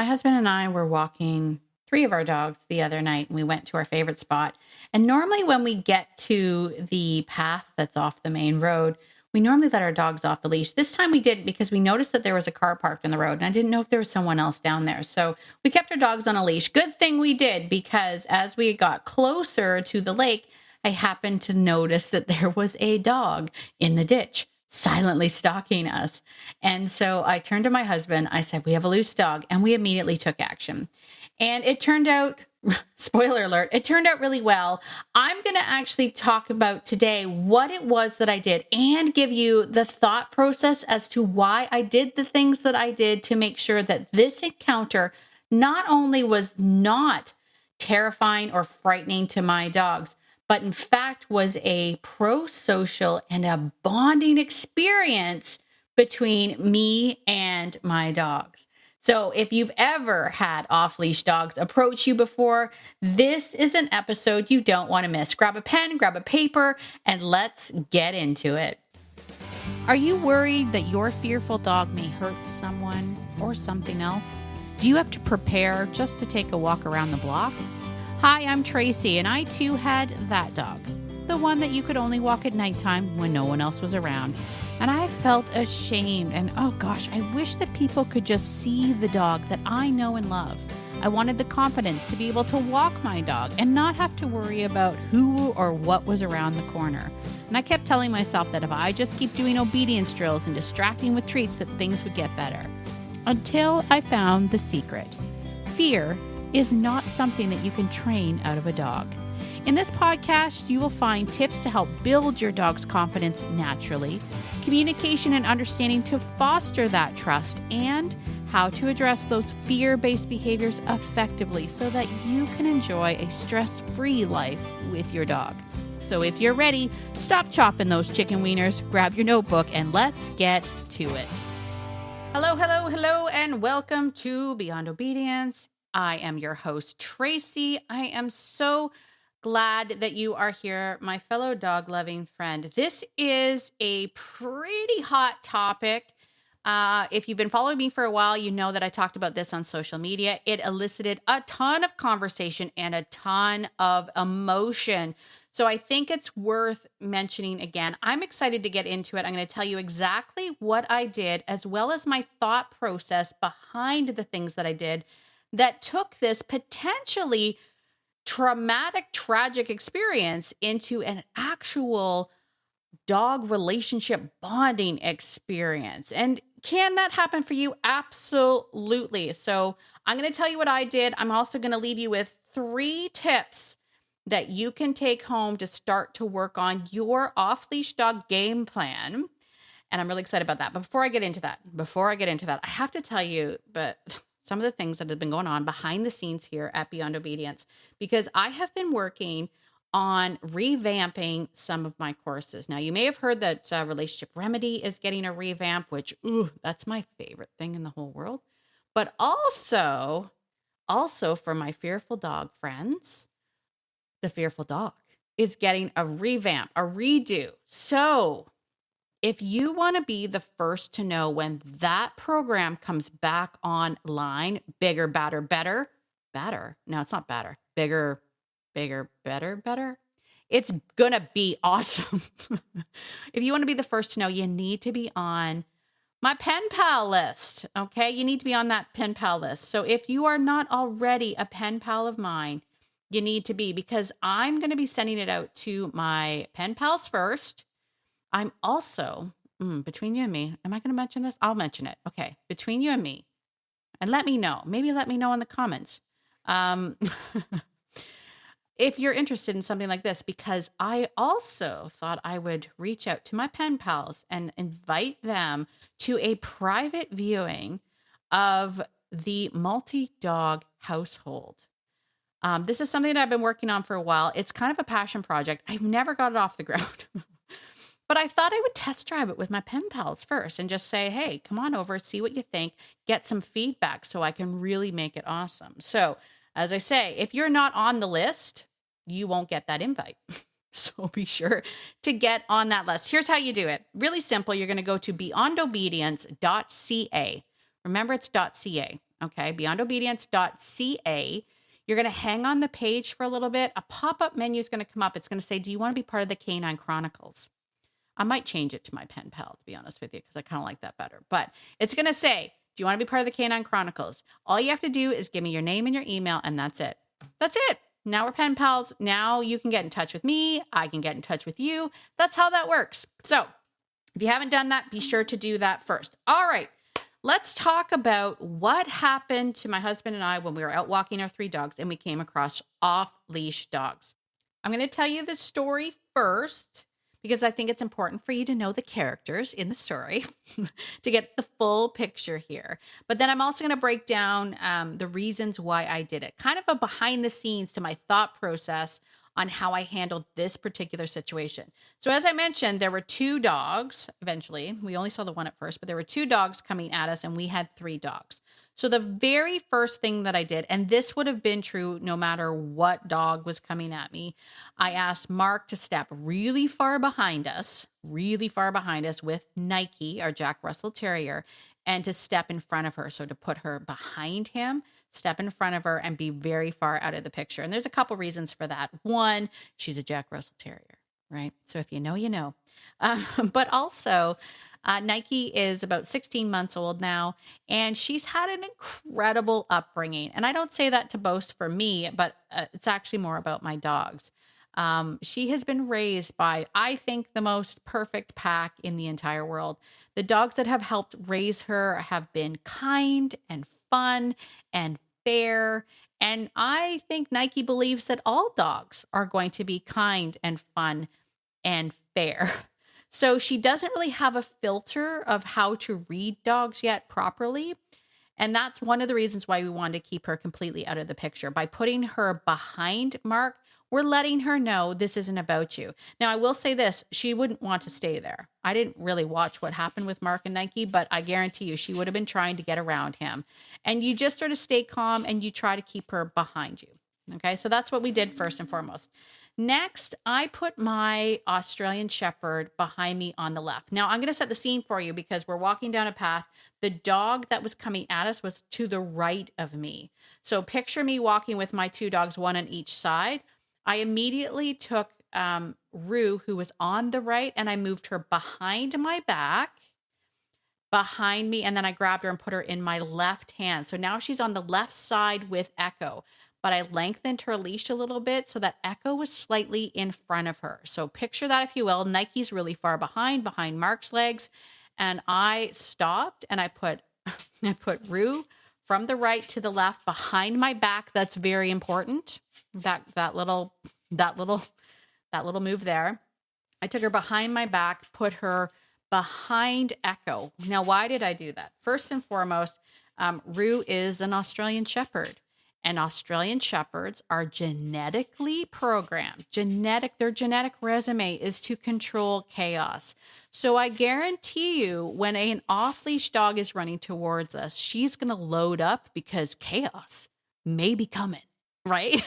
husband and I were walking three of our dogs the other night, and we went to our favorite spot. And normally when we get to the path that's off the main road, we normally let our dogs off the leash. This time we didn't because we noticed that there was a car parked in the road, and I didn't know if there was someone else down there. So we kept our dogs on a leash. Good thing we did, because as we got closer to the lake, I happened to notice that there was a dog in the ditch, silently stalking us. And so I turned to my husband. I said, "We have a loose dog." And we immediately took action. And it turned out, spoiler alert, it turned out really well. I'm going to actually talk about today what it was that I did and give you the thought process as to why I did the things that I did to make sure that this encounter not only was not terrifying or frightening to my dogs, but in fact was a pro-social and a bonding experience between me and my dogs. So if you've ever had off-leash dogs approach you before, this is an episode you don't want to miss. Grab a pen, grab a paper, and let's get into it. Are you worried that your fearful dog may hurt someone or something else? Do you have to prepare just to take a walk around the block? Hi, I'm Tracy, and I too had that dog, the one that you could only walk at nighttime when no one else was around. And I felt ashamed, and oh gosh, I wish that people could just see the dog that I know and love. I wanted the confidence to be able to walk my dog and not have to worry about who or what was around the corner. And I kept telling myself that if I just keep doing obedience drills and distracting with treats, that things would get better. Until I found the secret. Fear is not something that you can train out of a dog. In this podcast, you will find tips to help build your dog's confidence naturally, communication and understanding to foster that trust, and how to address those fear-based behaviors effectively so that you can enjoy a stress-free life with your dog. So if you're ready, stop chopping those chicken wieners, grab your notebook, and let's get to it. Hello, and welcome to Beyond Obedience. I am your host, Tracy. I am so glad that you are here, my fellow dog-loving friend. This is a pretty hot topic. If you've been following me for a while, you know that I talked about this on social media. It elicited a ton of conversation and a ton of emotion. So I think it's worth mentioning again. I'm excited to get into it. I'm going to tell you exactly what I did, as well as my thought process behind the things that I did that took this potentially traumatic, tragic experience into an actual dog relationship bonding experience. And can that happen for you? Absolutely. So I'm going to tell you what I did. I'm also going to leave you with 3 tips that you can take home to start to work on your off-leash dog game plan. And I'm really excited about that. But before I get into that, I have to tell you, some of the things that have been going on behind the scenes here at Beyond Obedience, because I have been working on revamping some of my courses. Now, you may have heard that Relationship Remedy is getting a revamp, which, that's my favorite thing in the whole world. But also for my fearful dog friends, the fearful dog is getting a revamp, a redo. So if you want to be the first to know when that program comes back online, bigger, badder, better. No, it's not better. Bigger, better. It's going to be awesome. If you want to be the first to know, you need to be on my pen pal list. Okay. You need to be on that pen pal list. So if you are not already a pen pal of mine, you need to be, because I'm going to be sending it out to my pen pals first. I'm also, between you and me, am I going to mention this? I'll mention it. Okay. Between you and me. And let me know. Maybe let me know in the comments. If you're interested in something like this, because I also thought I would reach out to my pen pals and invite them to a private viewing of the multi-dog household. This is something that I've been working on for a while. It's kind of a passion project. I've never got it off the ground. But I thought I would test drive it with my pen pals first and just say, hey, come on over, see what you think, get some feedback so I can really make it awesome. So as I say, if you're not on the list, you won't get that invite. So be sure to get on that list. Here's how you do it. Really simple. You're going to go to beyondobedience.ca. Remember, it's .ca. Okay, beyondobedience.ca. You're going to hang on the page for a little bit. A pop-up menu is going to come up. It's going to say, do you want to be part of the Canine Chronicles? I might change it to my pen pal, to be honest with you, because I kind of like that better. But it's going to say, do you want to be part of the Canine Chronicles? All you have to do is give me your name and your email, and that's it. That's it. Now we're pen pals. Now you can get in touch with me. I can get in touch with you. That's how that works. So if you haven't done that, be sure to do that first. All right. Let's talk about what happened to my husband and I when we were out walking our 3 dogs and we came across off-leash dogs. I'm going to tell you the story first because I think it's important for you to know the characters in the story to get the full picture here. But then I'm also going to break down the reasons why I did it, kind of a behind the scenes to my thought process on how I handled this particular situation. So as I mentioned, there were 2 dogs eventually. We only saw the one at first, but there were 2 dogs coming at us and we had 3 dogs. So the very first thing that I did, and this would have been true no matter what dog was coming at me, I asked Mark to step really far behind us with Nike, our Jack Russell Terrier, and to step in front of her. So to put her behind him, step in front of her, and be very far out of the picture. And there's a couple reasons for that. One, she's a Jack Russell Terrier, right? So if you know, you know. But also, Nike is about 16 months old now, and she's had an incredible upbringing. And I don't say that to boast for me, but it's actually more about my dogs. She has been raised by, I think, the most perfect pack in the entire world. The dogs that have helped raise her have been kind and fun and fair. And I think Nike believes that all dogs are going to be kind and fun and fair. So she doesn't really have a filter of how to read dogs yet properly. And that's one of the reasons why we wanted to keep her completely out of the picture. By putting her behind Mark, we're letting her know this isn't about you. Now, I will say this, she wouldn't want to stay there. I didn't really watch what happened with Mark and Nike, but I guarantee you she would have been trying to get around him. And you just sort of stay calm and you try to keep her behind you. Okay, so that's what we did first and foremost. Next, I put my Australian Shepherd behind me on the left. Now, I'm going to set the scene for you because we're walking down a path. The dog that was coming at us was to the right of me. So picture me walking with my 2 dogs, one on each side. I immediately took Rue, who was on the right, and I moved her behind my back, behind me, and then I grabbed her and put her in my left hand. So now she's on the left side with Echo. But I lengthened her leash a little bit so that Echo was slightly in front of her. So picture that, if you will. Nike's really far behind Mark's legs. And I stopped and I put Rue from the right to the left behind my back. That's very important. That little move there. I took her behind my back, put her behind Echo. Now, why did I do that? First and foremost, Rue is an Australian Shepherd. And Australian Shepherds are genetically programmed. Their genetic resume is to control chaos. So I guarantee you, when an off-leash dog is running towards us, she's going to load up because chaos may be coming, right?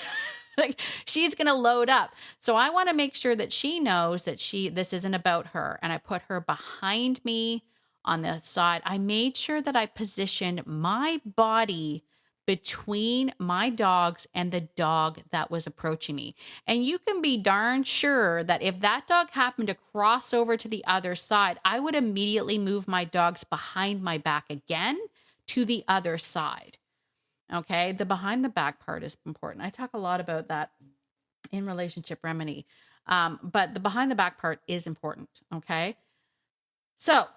Like, she's going to load up. So I want to make sure that she knows that this isn't about her. And I put her behind me on the side. I made sure that I positioned my body between my dogs and the dog that was approaching me. And you can be darn sure that if that dog happened to cross over to the other side, I would immediately move my dogs behind my back again to the other side. Okay, the behind the back part is important. I talk a lot about that in Relationship Remedy, but the behind the back part is important. Okay, so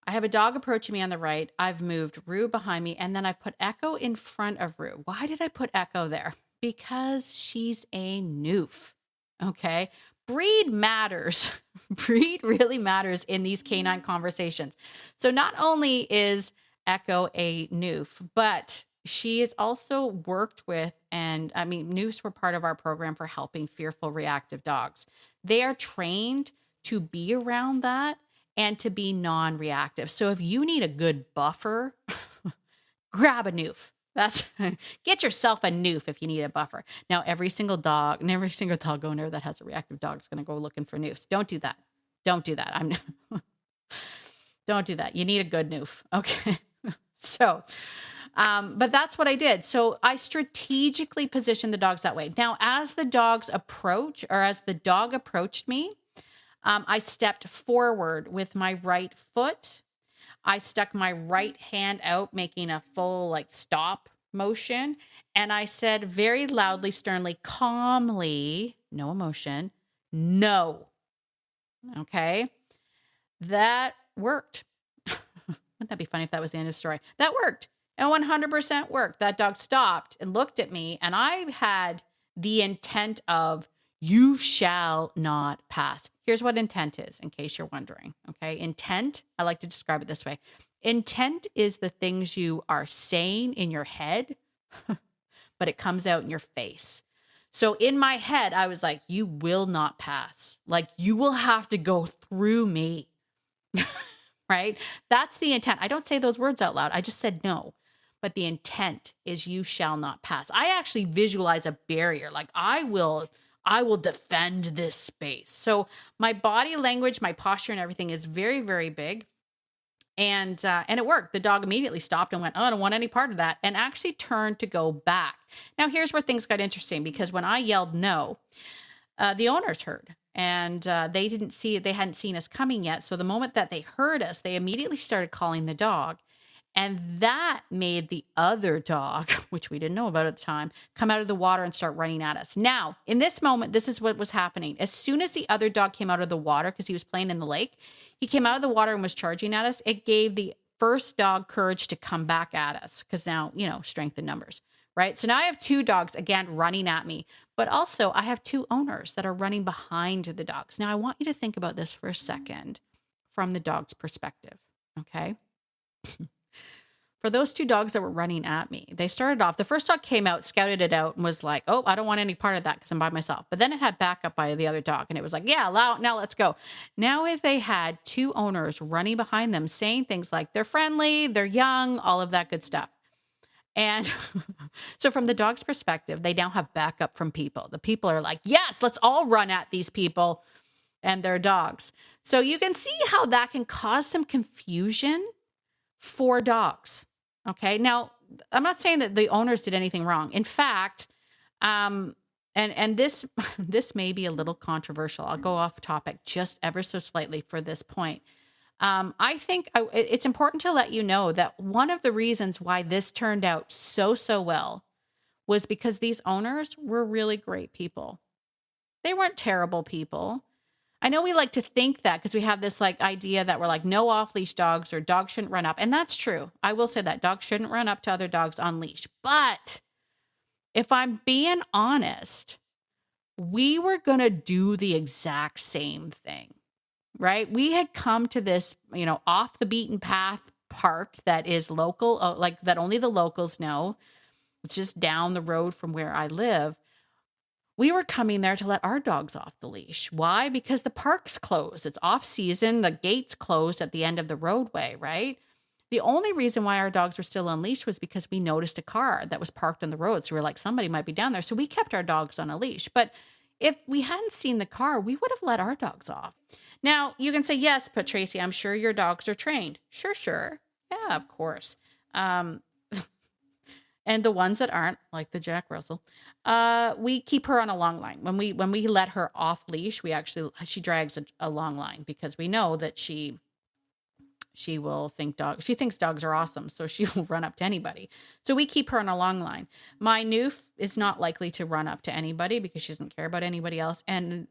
I have a dog approaching me on the right. I've moved Rue behind me, and then I put Echo in front of Rue. Why did I put Echo there? Because she's a noof, okay? Breed matters. Breed really matters in these canine conversations. So not only is Echo a noof, but she is also worked with, and I mean, noofs were part of our program for helping fearful reactive dogs. They are trained to be around that and to be non-reactive. So if you need a good buffer, grab a noof. Get yourself a noof if you need a buffer. Now, every single dog owner that has a reactive dog is going to go looking for noofs. Don't do that. Don't do that. Don't do that. You need a good noof. Okay. So, But that's what I did. So I strategically positioned the dogs that way. Now, as the dogs approach, or as the dog approached me, I stepped forward with my right foot. I stuck my right hand out, making a full like stop motion. And I said very loudly, sternly, calmly, no emotion, no. Okay. That worked. Wouldn't that be funny if that was the end of the story? That worked. And 100% worked. That dog stopped and looked at me, and I had the intent of, you shall not pass. Here's what intent is, in case you're wondering. Okay. Intent, I like to describe it this way. Intent is the things you are saying in your head, but it comes out in your face. So in my head, I was like, you will not pass. Like, you will have to go through me. Right? That's the intent. I don't say those words out loud. I just said no. But the intent is, you shall not pass. I actually visualize a barrier. Like, I will defend this space. So my body language, my posture and everything is very, very big. And it worked. The dog immediately stopped and went, oh, I don't want any part of that, and actually turned to go back. Now, here's where things got interesting, because when I yelled no, the owners heard, and they hadn't seen us coming yet. So the moment that they heard us, they immediately started calling the dog. And that made the other dog, which we didn't know about at the time, come out of the water and start running at us. Now, in this moment, this is what was happening. As soon as the other dog came out of the water, because he was playing in the lake, he came out of the water and was charging at us. It gave the first dog courage to come back at us, because now, strength in numbers, right? So now I have two dogs, again, running at me, but also I have two owners that are running behind the dogs. Now, I want you to think about this for a second from the dog's perspective, okay? For those two dogs that were running at me, they started off, the first dog came out, scouted it out, and was like, oh, I don't want any part of that because I'm by myself. But then it had backup by the other dog, and it was like, yeah, now let's go. Now, if they had two owners running behind them saying things like, they're friendly, they're young, all of that good stuff. And so from the dog's perspective, they now have backup from people. The people are like, yes, let's all run at these people and their dogs. So you can see how that can cause some confusion for dogs. Okay. Now, I'm not saying that the owners did anything wrong. In fact, and this may be a little controversial. I'll go off topic just ever so slightly for this point. I think it's important to let you know that one of the reasons why this turned out so well was because these owners were really great people. They weren't terrible people. I know we like to think that because we have this like idea that we're like, no off-leash dogs, or dogs shouldn't run up. And that's true. I will say that dogs shouldn't run up to other dogs on leash. But if I'm being honest, we were going to do the exact same thing, right? We had come to this, off the beaten path park that is local, like that only the locals know. It's just down the road from where I live. We were coming there to let our dogs off the leash. Why? Because the park's closed. It's off season. The gate's closed at the end of the roadway, right? The only reason why our dogs were still on leash was because we noticed a car that was parked on the road. So we were like, somebody might be down there. So we kept our dogs on a leash. But if we hadn't seen the car, we would have let our dogs off. Now, you can say, yes, but Tracy, I'm sure your dogs are trained. Sure. Yeah, of course. And the ones that aren't, like the Jack Russell, we keep her on a long line. When we let her off leash, she drags a long line, because we know that she thinks dogs are awesome, so she will run up to anybody. So we keep her on a long line. My Noof is not likely to run up to anybody because she doesn't care about anybody else. And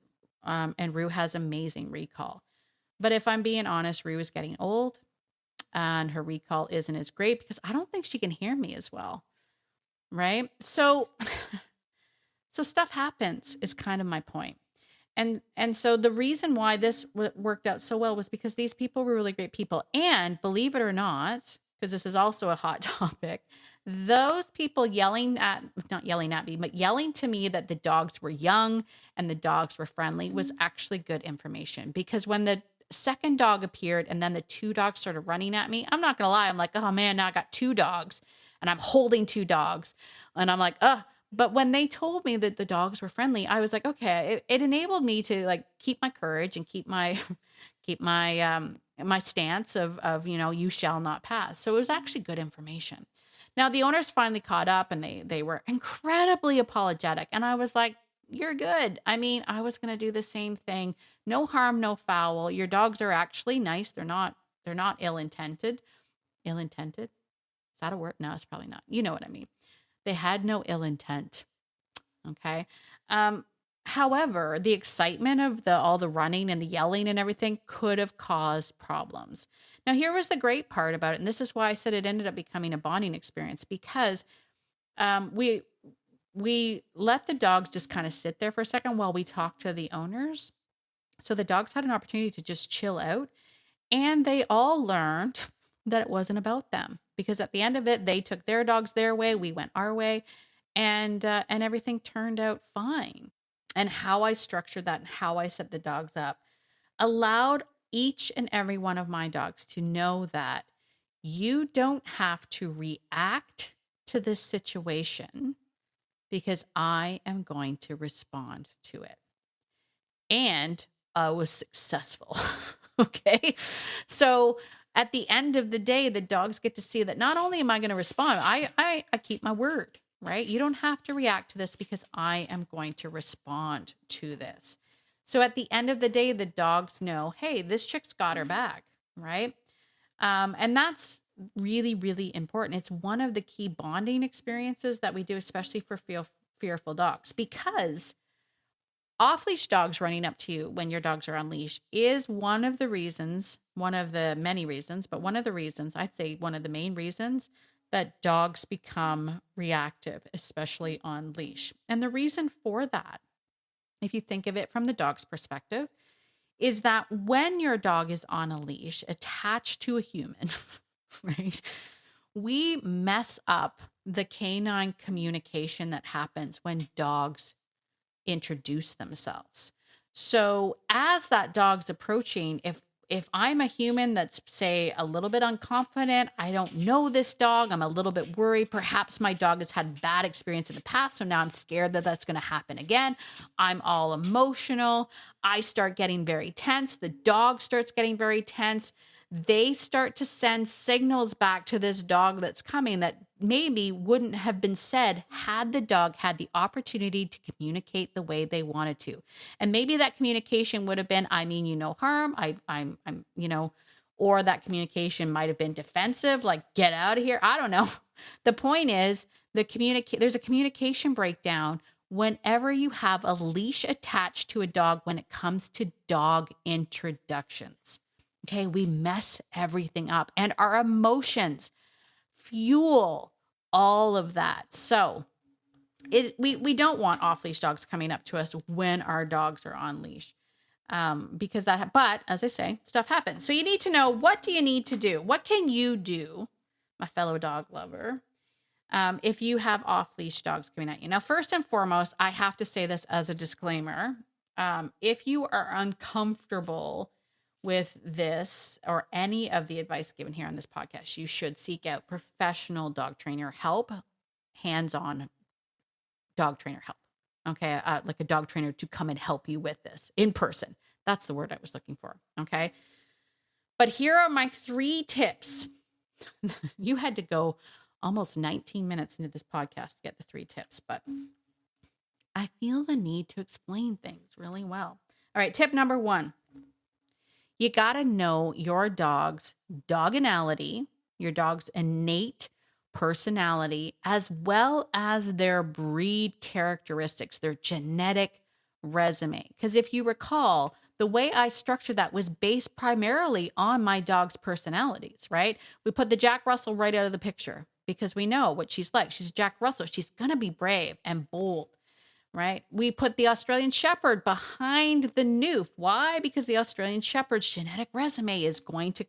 Rue has amazing recall. But if I'm being honest, Rue is getting old and her recall isn't as great because I don't think she can hear me as well. Right? So stuff happens is kind of my point. And so the reason why this worked out so well was because these people were really great people. And believe it or not, because this is also a hot topic, those people not yelling at me, but yelling to me that the dogs were young and the dogs were friendly was actually good information. Because when the second dog appeared and then the two dogs started running at me, I'm not going to lie. I'm like, oh man, now I got two dogs and I'm holding two dogs. And I'm like, but when they told me that the dogs were friendly, I was like, okay, it enabled me to like keep my courage and keep my stance of you shall not pass. So it was actually good information. Now the owners finally caught up and they were incredibly apologetic. And I was like, you're good. I mean, I was going to do the same thing. No harm, no foul. Your dogs are actually nice. They're not ill-intended. Ill-intended? Is that a word? No, it's probably not. You know what I mean. They had no ill intent. Okay. However, the excitement of all the running and the yelling and everything could have caused problems. Now, here was the great part about it, and this is why I said it ended up becoming a bonding experience, because we let the dogs just kind of sit there for a second while we talked to the owners. So the dogs had an opportunity to just chill out, and they all learned that it wasn't about them, because at the end of it, they took their dogs their way, we went our way, and everything turned out fine. And how I structured that and how I set the dogs up allowed each and every one of my dogs to know that you don't have to react to this situation, because I am going to respond to it. And I was successful. Okay. So at the end of the day, the dogs get to see that not only am I going to respond, I keep my word, right? You don't have to react to this, because I am going to respond to this. So at the end of the day, the dogs know, hey, this chick's got her back, right? And that's really, really important. It's one of the key bonding experiences that we do, especially for fearful dogs, because off-leash dogs running up to you when your dogs are on leash is one of the many reasons, but one of the reasons, I'd say one of the main reasons, that dogs become reactive, especially on leash. And the reason for that, if you think of it from the dog's perspective, is that when your dog is on a leash attached to a human, right, we mess up the canine communication that happens when dogs introduce themselves. So as that dog's approaching, if I'm a human that's, say, a little bit unconfident, I don't know this dog, I'm a little bit worried, perhaps my dog has had bad experience in the past, so now I'm scared that that's going to happen again. I'm all emotional. I start getting very tense. The dog starts getting very tense. They start to send signals back to this dog that's coming that maybe wouldn't have been said had the dog had the opportunity to communicate the way they wanted to. And maybe that communication would have been, I mean you no harm, I'm or that communication might have been defensive, like get out of here. I don't know. The point is there's a communication breakdown whenever you have a leash attached to a dog when it comes to dog introductions. Okay, we mess everything up, and our emotions fuel all of that. So we don't want off-leash dogs coming up to us when our dogs are on leash, because but as I say, stuff happens. So you need to know, what do you need to do? What can you do, my fellow dog lover, if you have off-leash dogs coming at you? Now, first and foremost, I have to say this as a disclaimer. If you are uncomfortable with this or any of the advice given here on this podcast, you should seek out professional dog trainer help, hands-on dog trainer help. Okay. Like a dog trainer to come and help you with this in person. That's the word I was looking for. Okay. But here are my 3 tips. You had to go almost 19 minutes into this podcast to get the 3 tips, but I feel the need to explain things really well. All right. Tip number 1. You got to know your dog's doganality, your dog's innate personality, as well as their breed characteristics, their genetic resume. Because if you recall, the way I structured that was based primarily on my dog's personalities, right? We put the Jack Russell right out of the picture because we know what she's like. She's Jack Russell. She's going to be brave and bold. Right? We put the Australian Shepherd behind the Newf. Why? Because the Australian Shepherd's genetic resume is going to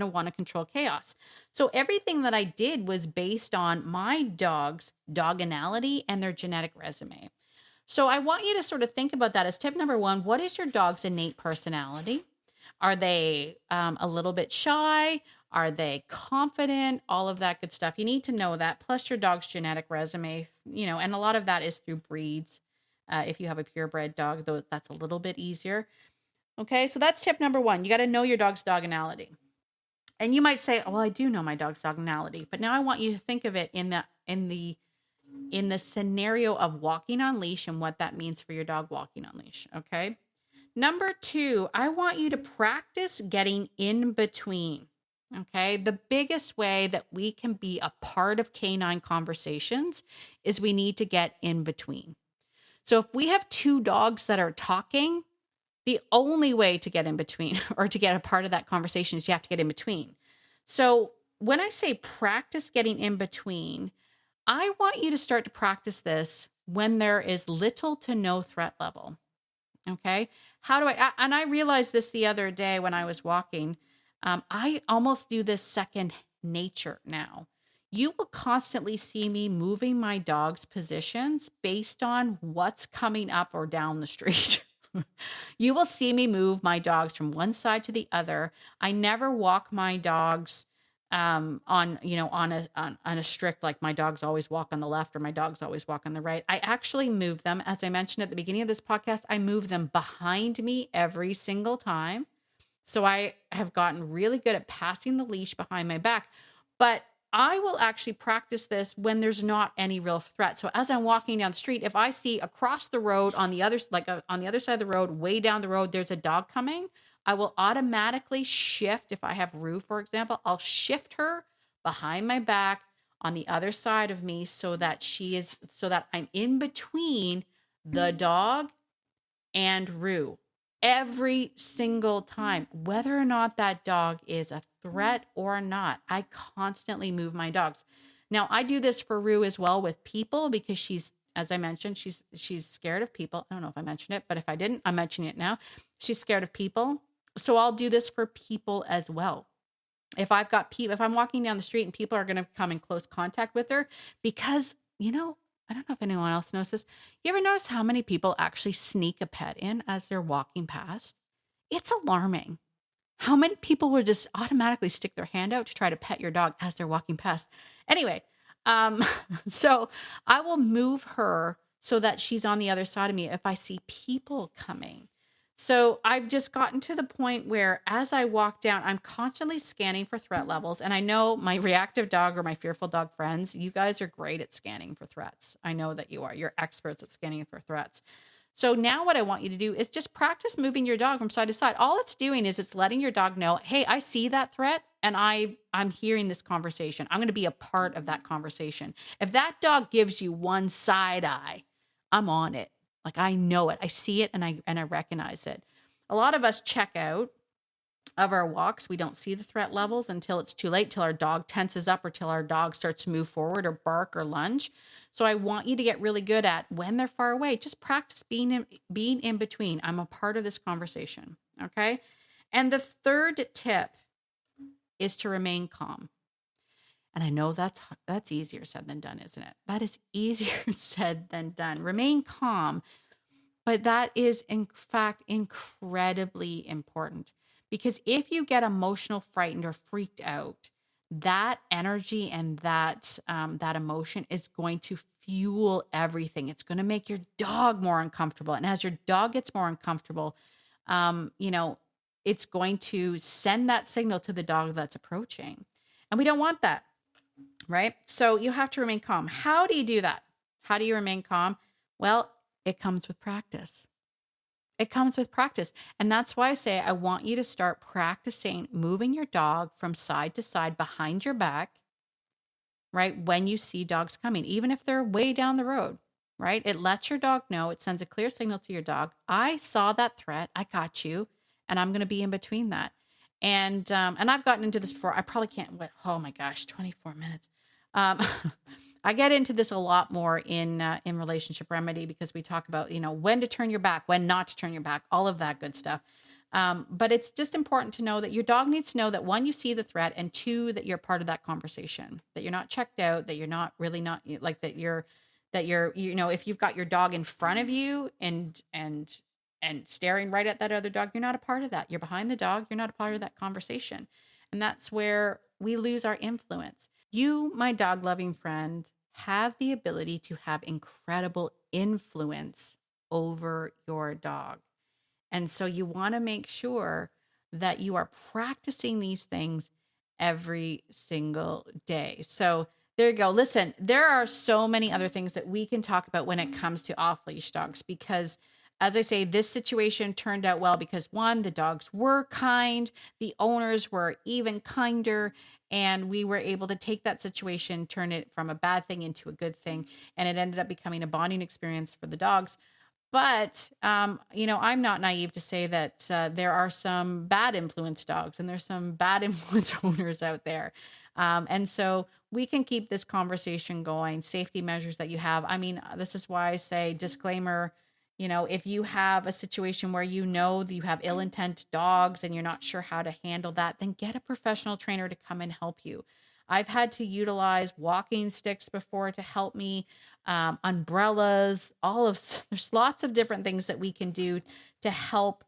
want to control chaos. So everything that I did was based on my dog's doganality and their genetic resume. So I want you to sort of think about that as tip number 1. What is your dog's innate personality? Are they a little bit shy? Are they confident? All of that good stuff. You need to know that, plus your dog's genetic resume, and a lot of that is through breeds. If you have a purebred dog, though, that's a little bit easier. Okay, so that's tip number 1. You got to know your dog's doganality. And you might say, well, I do know my dog's dogmality, but now I want you to think of it in the scenario of walking on leash and what that means for your dog walking on leash. Okay. Number 2, I want you to practice getting in between. Okay. The biggest way that we can be a part of canine conversations is we need to get in between. So if we have 2 dogs that are talking, the only way to get in between or to get a part of that conversation is you have to get in between. So when I say practice getting in between, I want you to start to practice this when there is little to no threat level. Okay. How do and I realized this the other day when I was walking. I almost do this second nature now. You will constantly see me moving my dog's positions based on what's coming up or down the street. You will see me move my dogs from one side to the other. I never walk my dogs on a strict, like my dogs always walk on the left or my dogs always walk on the right. I actually move them, as I mentioned at the beginning of this podcast, I move them behind me every single time. So I have gotten really good at passing the leash behind my back, but I will actually practice this when there's not any real threat. So as I'm walking down the street, if I see across the road on the other, on the other side of the road, way down the road, there's a dog coming, I will automatically shift. If I have Rue, for example, I'll shift her behind my back on the other side of me so that I'm in between the dog and Rue every single time, whether or not that dog is a threat or not. I constantly move my dogs. Now, I do this for Rue as well with people because she's, as I mentioned, she's scared of people. I don't know if I mentioned it, but if I didn't, I'm mentioning it now. She's scared of people. So I'll do this for people as well. If I'm walking down the street and people are going to come in close contact with her, because, I don't know if anyone else knows this. You ever notice how many people actually sneak a pet in as they're walking past? It's alarming. How many people will just automatically stick their hand out to try to pet your dog as they're walking past? Anyway, so I will move her so that she's on the other side of me if I see people coming. So I've just gotten to the point where as I walk down, I'm constantly scanning for threat levels. And I know my reactive dog or my fearful dog friends, you guys are great at scanning for threats. I know that you are. You're experts at scanning for threats. So now what I want you to do is just practice moving your dog from side to side. All it's doing is it's letting your dog know, hey, I see that threat and I'm hearing this conversation. I'm going to be a part of that conversation. If that dog gives you one side eye, I'm on it. Like I know it. I see it and I recognize it. A lot of us check out of our walks. We don't see the threat levels until it's too late, till our dog tenses up or till our dog starts to move forward or bark or lunge. So I want you to get really good at when they're far away, just practice being in between. I'm a part of this conversation. Okay. And the third tip is to remain calm. And I know that's easier said than done, isn't it? That is easier said than done. Remain calm. But that is, in fact, incredibly important. Because if you get emotional, frightened, or freaked out, that energy and that emotion is going to fuel everything. It's going to make your dog more uncomfortable. And as your dog gets more uncomfortable, it's going to send that signal to the dog that's approaching. And we don't want that. Right? So you have to remain calm. How do you do that? How do you remain calm? Well, it comes with practice. It comes with practice. And that's why I say I want you to start practicing moving your dog from side to side behind your back, right? When you see dogs coming, even if they're way down the road, right? It lets your dog know, it sends a clear signal to your dog. I saw that threat. I got you. And I'm going to be in between that. And I've gotten into this before. I probably can't wait. Oh my gosh, 24 minutes. I get into this a lot more in Relationship Remedy because we talk about, when to turn your back, when not to turn your back, all of that good stuff. But it's just important to know that your dog needs to know that, one, you see the threat, and two, that you're part of that conversation, that you're not checked out, that you're not really not like that you're, if you've got your dog in front of you and staring right at that other dog, you're not a part of that. You're behind the dog. You're not a part of that conversation. And that's where we lose our influence. You, my dog loving friend, have the ability to have incredible influence over your dog. And so you want to make sure that you are practicing these things every single day. So there you go. Listen, there are so many other things that we can talk about when it comes to off-leash dogs, because as I say, this situation turned out well because one, the dogs were kind, the owners were even kinder, and we were able to take that situation, turn it from a bad thing into a good thing, and it ended up becoming a bonding experience for the dogs. But, I'm not naive to say that there are some bad influence dogs and there's some bad influence owners out there. And so we can keep this conversation going, safety measures that you have. I mean, this is why I say disclaimer, if you have a situation where that you have ill intent dogs and you're not sure how to handle that, then get a professional trainer to come and help you. I've had to utilize walking sticks before to help me, umbrellas, there's lots of different things that we can do to help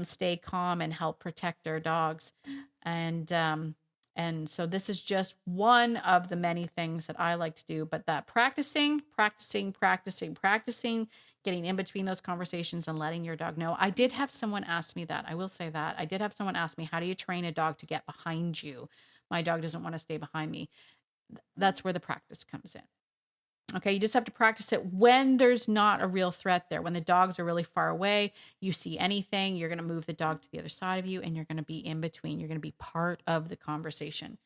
stay calm and help protect our dogs. And so this is just one of the many things that I like to do, but that practicing, getting in between those conversations and letting your dog know. I did have someone ask me that. I will say that. I did have someone ask me, how do you train a dog to get behind you? My dog doesn't want to stay behind me. That's where the practice comes in. Okay, you just have to practice it when there's not a real threat there. When the dogs are really far away, you see anything, you're going to move the dog to the other side of you and you're going to be in between. You're going to be part of the conversation.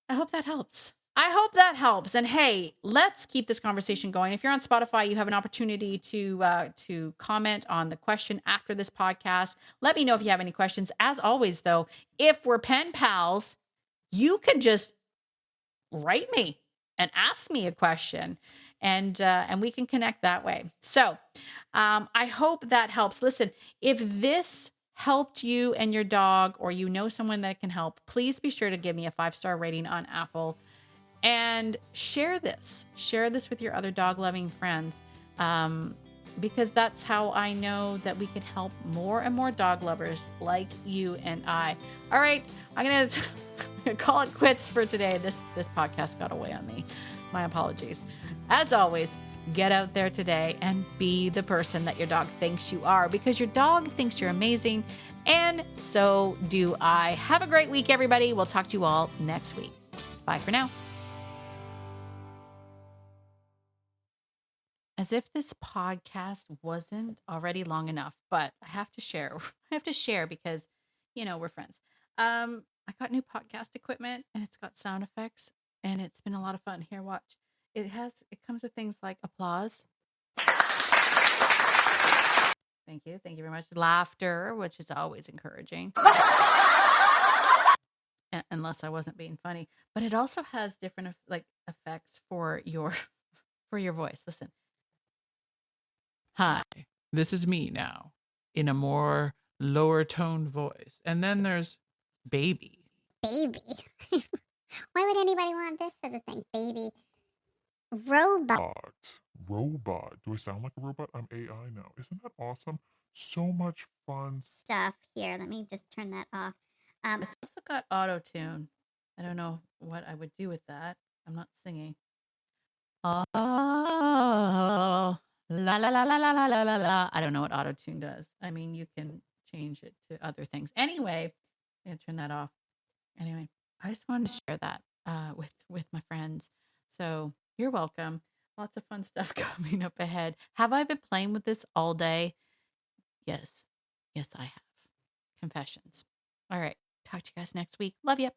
I hope that helps. And hey, let's keep this conversation going. If you're on Spotify, you have an opportunity to comment on the question after this podcast. Let me know if you have any questions. As always, though, if we're pen pals, you can just write me and ask me a question, and we can connect that way. So I hope that helps. Listen, if this helped you and your dog, or someone that can help, please be sure to give me a 5-star rating on Apple and share this with your other dog loving friends. Because that's how I know that we can help more and more dog lovers like you and I. All right, I'm gonna call it quits for today. This podcast got away on me. My apologies. As always, get out there today and be the person that your dog thinks you are, because your dog thinks you're amazing, and so do I. Have a great week, everybody. We'll talk to you all next week. Bye for now. As if this podcast wasn't already long enough, but I have to share. Because, we're friends. I got new podcast equipment and it's got sound effects and it's been a lot of fun. Here, watch. It comes with things like applause. Thank you. Thank you very much. Laughter, which is always encouraging. Unless I wasn't being funny. But it also has different effects for your voice. Listen. Hi, this is me now, in a more lower toned voice. And then there's baby. Baby? Why would anybody want this as a thing? Baby. Robot. Robot. Do I sound like a robot? I'm AI now. Isn't that awesome? So much fun Stuff. Here, let me just turn that off. It's also got auto-tune. I don't know what I would do with that. I'm not singing. Oh, la la la la la la la la. I don't know what auto-tune does. I mean, you can change it to other things. Anyway, I'm gonna turn that off. Anyway, I just wanted to share that with my friends. So you're welcome. Lots of fun stuff coming up ahead. Have I been playing with this all day? Yes, I have. Confessions. All right. Talk to you guys next week. Love you.